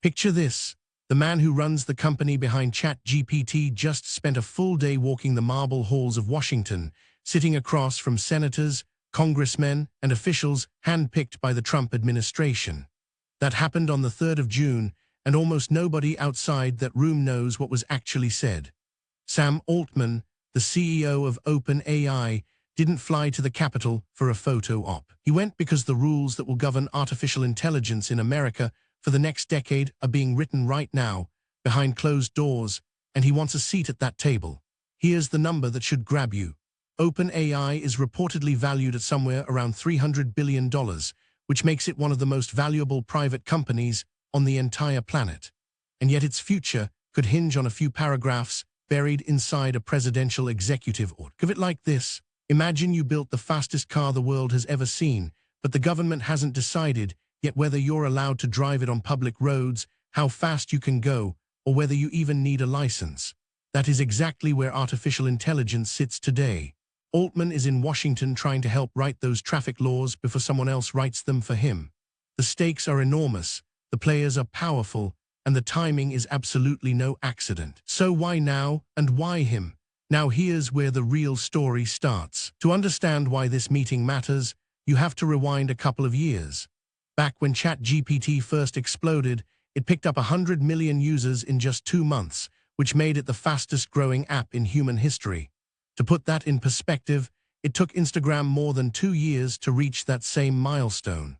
Picture this. The man who runs the company behind ChatGPT just spent a full day walking the marble halls of Washington, sitting across from senators, congressmen, and officials handpicked by the Trump administration. That happened on the 3rd of June, and almost nobody outside that room knows what was actually said. Sam Altman, the CEO of OpenAI, didn't fly to the Capitol for a photo op. He went because the rules that will govern artificial intelligence in America for the next decade are being written right now, behind closed doors, and he wants a seat at that table. Here's the number that should grab you. OpenAI is reportedly valued at somewhere around $300 billion, which makes it one of the most valuable private companies on the entire planet. And yet its future could hinge on a few paragraphs buried inside a presidential executive order. Give it like this. Imagine you built the fastest car the world has ever seen, but the government hasn't decided yet whether you're allowed to drive it on public roads, how fast you can go, or whether you even need a license. That is exactly where artificial intelligence sits today. Altman is in Washington trying to help write those traffic laws before someone else writes them for him. The stakes are enormous, the players are powerful, and the timing is absolutely no accident. So why now, and why him? Now here's where the real story starts. To understand why this meeting matters, you have to rewind a couple of years. Back when ChatGPT first exploded, it picked up 100 million users in just 2 months, which made it the fastest-growing app in human history. To put that in perspective, it took Instagram more than 2 years to reach that same milestone.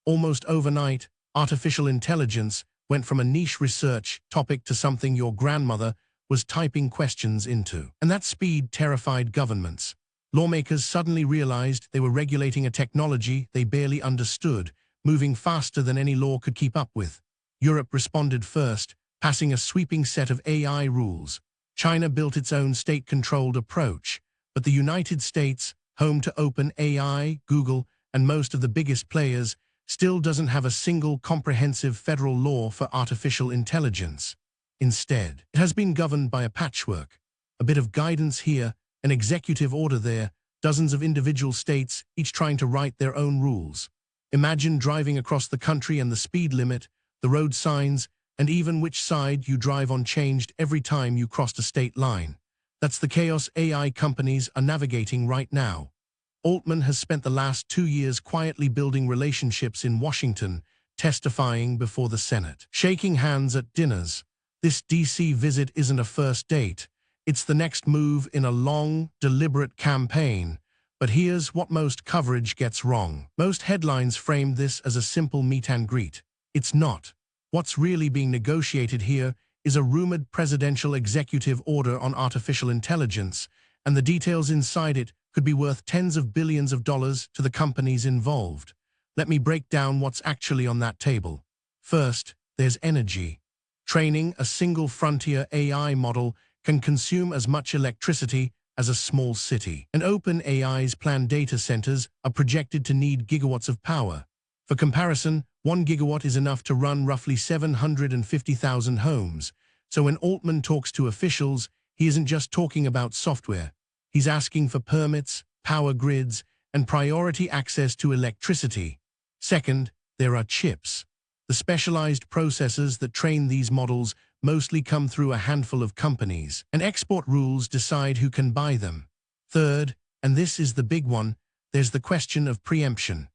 Almost overnight, artificial intelligence went from a niche research topic to something your grandmother was typing questions into. And that speed terrified governments. Lawmakers suddenly realized they were regulating a technology they barely understood, moving faster than any law could keep up with. Europe responded first, passing a sweeping set of AI rules. China built its own state-controlled approach, but the United States, home to OpenAI, Google, and most of the biggest players, still doesn't have a single comprehensive federal law for artificial intelligence. Instead, it has been governed by a patchwork, a bit of guidance here, an executive order there, dozens of individual states, each trying to write their own rules. Imagine driving across the country and the speed limit, the road signs, and even which side you drive on changed every time you crossed a state line. That's the chaos AI companies are navigating right now. Altman has spent the last 2 years quietly building relationships in Washington, testifying before the Senate, shaking hands at dinners. This DC visit isn't a first date. It's the next move in a long, deliberate campaign. But here's what most coverage gets wrong. Most headlines frame this as a simple meet and greet. It's not. What's really being negotiated here is a rumored presidential executive order on artificial intelligence, and the details inside it could be worth tens of billions of dollars to the companies involved. Let me break down what's actually on that table. First, there's energy. Training a single frontier AI model can consume as much electricity as a small city. And OpenAI's planned data centers are projected to need gigawatts of power. For comparison, 1 gigawatt is enough to run roughly 750,000 homes. So when Altman talks to officials, he isn't just talking about software. He's asking for permits, power grids, and priority access to electricity. Second, there are chips. The specialized processors that train these models mostly come through a handful of companies, and export rules decide who can buy them. Third, and this is the big one, there's the question of preemption.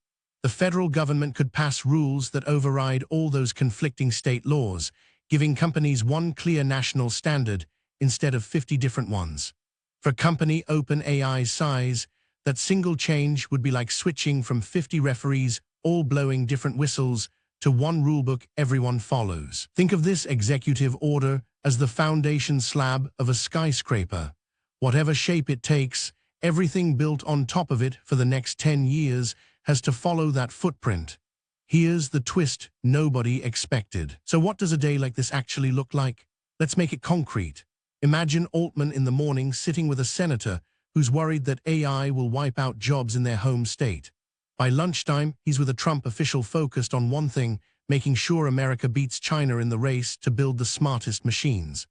The federal government could pass rules that override all those conflicting state laws, giving companies one clear national standard instead of 50 different ones. For a company OpenAI's size, that single change would be like switching from 50 referees all blowing different whistles to one rulebook everyone follows. Think of this executive order as the foundation slab of a skyscraper. Whatever shape it takes, everything built on top of it for the next 10 years has to follow that footprint. Here's the twist nobody expected. So what does a day like this actually look like? Let's make it concrete. Imagine Altman in the morning sitting with a senator who's worried that AI will wipe out jobs in their home state. By lunchtime, he's with a Trump official focused on one thing, making sure America beats China in the race to build the smartest machines.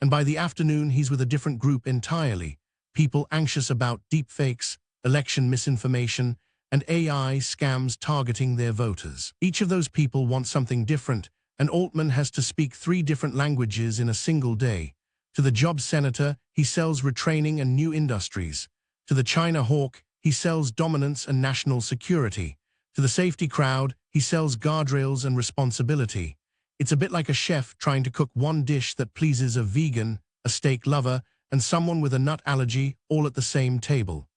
And by the afternoon, he's with a different group entirely, people anxious about deepfakes, election misinformation, and AI scams targeting their voters. Each of those people wants something different, and Altman has to speak 3 different languages in a single day. To the job senator, he sells retraining and new industries. To the China hawk, he sells dominance and national security. To the safety crowd, he sells guardrails and responsibility. It's a bit like a chef trying to cook one dish that pleases a vegan, a steak lover, and someone with a nut allergy all at the same table.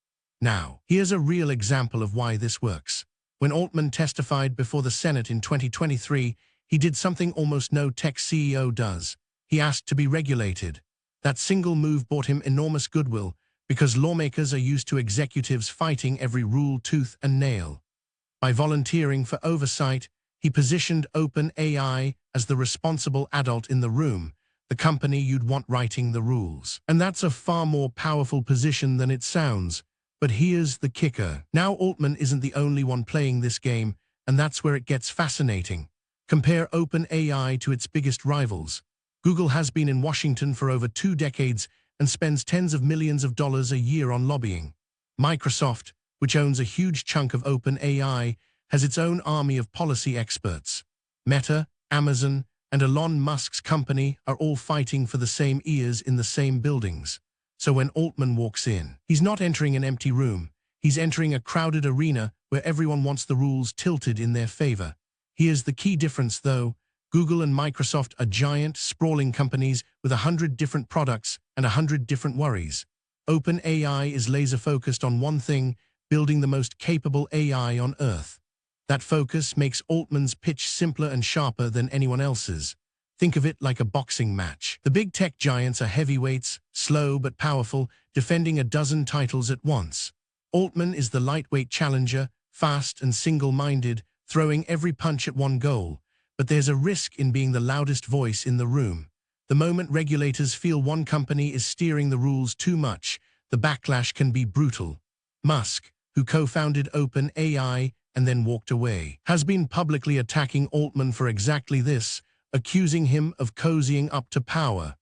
Now, here's a real example of why this works. When Altman testified before the Senate in 2023, he did something almost no tech CEO does. He asked to be regulated. That single move brought him enormous goodwill, because lawmakers are used to executives fighting every rule tooth and nail. By volunteering for oversight, he positioned OpenAI as the responsible adult in the room, the company you'd want writing the rules. And that's a far more powerful position than it sounds. But here's the kicker. Now Altman isn't the only one playing this game, and that's where it gets fascinating. Compare OpenAI to its biggest rivals. Google has been in Washington for over 2 decades and spends tens of millions of dollars a year on lobbying. Microsoft, which owns a huge chunk of OpenAI, has its own army of policy experts. Meta, Amazon, and Elon Musk's company are all fighting for the same ears in the same buildings. So when Altman walks in, he's not entering an empty room. He's entering a crowded arena where everyone wants the rules tilted in their favor. Here's the key difference, though. Google and Microsoft are giant, sprawling companies with 100 different products and 100 different worries. OpenAI is laser-focused on one thing, building the most capable AI on Earth. That focus makes Altman's pitch simpler and sharper than anyone else's. Think of it like a boxing match. The big tech giants are heavyweights, slow but powerful, defending a dozen titles at once. Altman is the lightweight challenger, fast and single-minded, throwing every punch at one goal. But there's a risk in being the loudest voice in the room. The moment regulators feel one company is steering the rules too much, the backlash can be brutal. Musk, who co-founded OpenAI and then walked away, has been publicly attacking Altman for exactly this, accusing him of cozying up to power.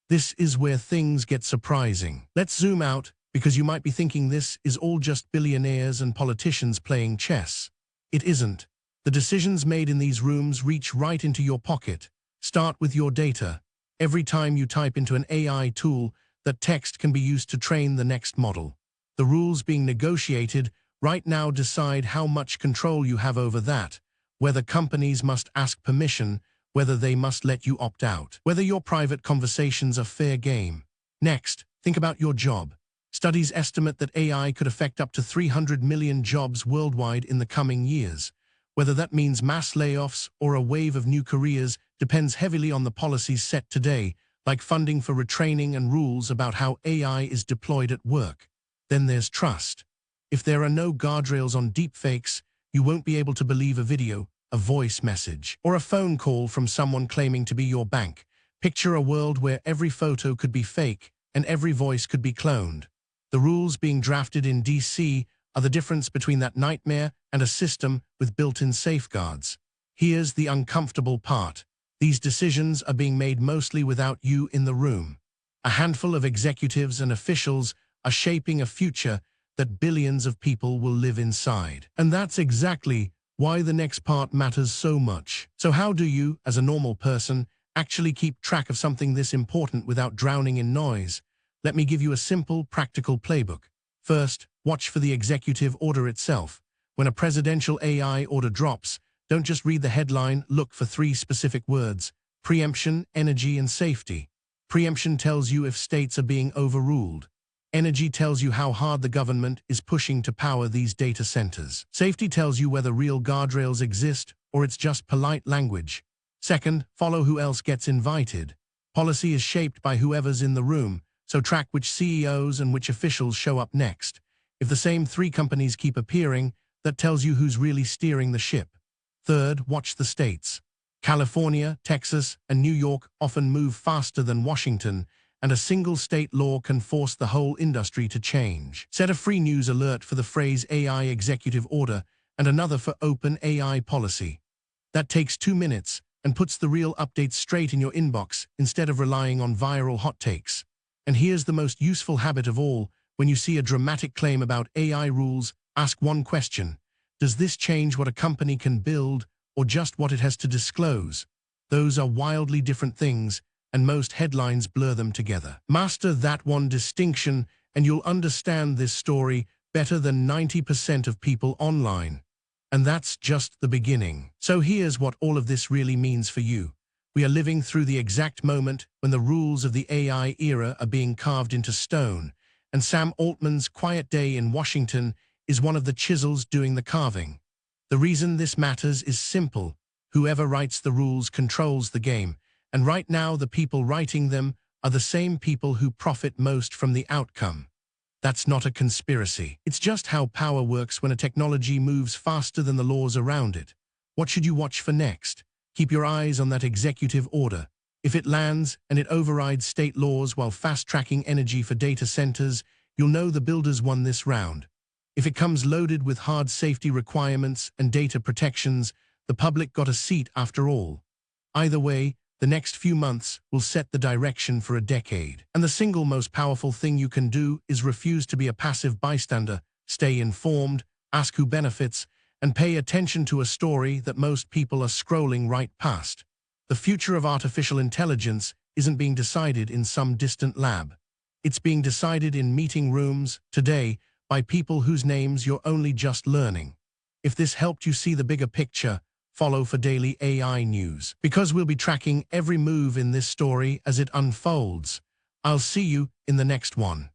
This is where things get surprising. Let's zoom out, because you might be thinking this is all just billionaires and politicians playing chess. It isn't. The decisions made in these rooms reach right into your pocket. Start with your data. Every time you type into an AI tool, that text can be used to train the next model. The rules being negotiated right now decide how much control you have over that, whether companies must ask permission, whether they must let you opt out, whether your private conversations are fair game. Next, think about your job. Studies estimate that AI could affect up to 300 million jobs worldwide in the coming years. Whether that means mass layoffs or a wave of new careers depends heavily on the policies set today, like funding for retraining and rules about how AI is deployed at work. Then there's trust. If there are no guardrails on deepfakes, you won't be able to believe a video, a voice message, or a phone call from someone claiming to be your bank. Picture a world where every photo could be fake and every voice could be cloned. The rules being drafted in DC are the difference between that nightmare and a system with built-in safeguards. Here's the uncomfortable part. These decisions are being made mostly without you in the room. A handful of executives and officials are shaping a future that billions of people will live inside. And that's exactly why the next part matters so much. So how do you, as a normal person, actually keep track of something this important without drowning in noise? Let me give you a simple, practical playbook. First, watch for the executive order itself. When a presidential AI order drops, don't just read the headline, look for 3 specific words: preemption, energy, and safety. Preemption tells you if states are being overruled. Energy tells you how hard the government is pushing to power these data centers. Safety tells you whether real guardrails exist or it's just polite language. Second, follow who else gets invited. Policy is shaped by whoever's in the room, so track which CEOs and which officials show up next. If the same 3 companies keep appearing, that tells you who's really steering the ship. Third, watch the states. California, Texas, and New York often move faster than Washington, and a single state law can force the whole industry to change. Set a free news alert for the phrase AI executive order and another for OpenAI policy. That takes 2 minutes and puts the real updates straight in your inbox instead of relying on viral hot takes. And here's the most useful habit of all. When you see a dramatic claim about AI rules, ask one question. Does this change what a company can build or just what it has to disclose? Those are wildly different things, and most headlines blur them together. Master that one distinction, and you'll understand this story better than 90% of people online. And that's just the beginning. So here's what all of this really means for you. We are living through the exact moment when the rules of the AI era are being carved into stone, and Sam Altman's quiet day in Washington is one of the chisels doing the carving. The reason this matters is simple. Whoever writes the rules controls the game, and right now the people writing them are the same people who profit most from the outcome. That's not a conspiracy. It's just how power works when a technology moves faster than the laws around it. What should you watch for next? Keep your eyes on that executive order. If it lands and it overrides state laws while fast-tracking energy for data centers, you'll know the builders won this round. If it comes loaded with hard safety requirements and data protections, the public got a seat after all. Either way, the next few months will set the direction for a decade. And the single most powerful thing you can do is refuse to be a passive bystander, stay informed, ask who benefits, and pay attention to a story that most people are scrolling right past. The future of artificial intelligence isn't being decided in some distant lab. It's being decided in meeting rooms, today, by people whose names you're only just learning. If this helped you see the bigger picture, follow for daily AI news, because we'll be tracking every move in this story as it unfolds. I'll see you in the next one.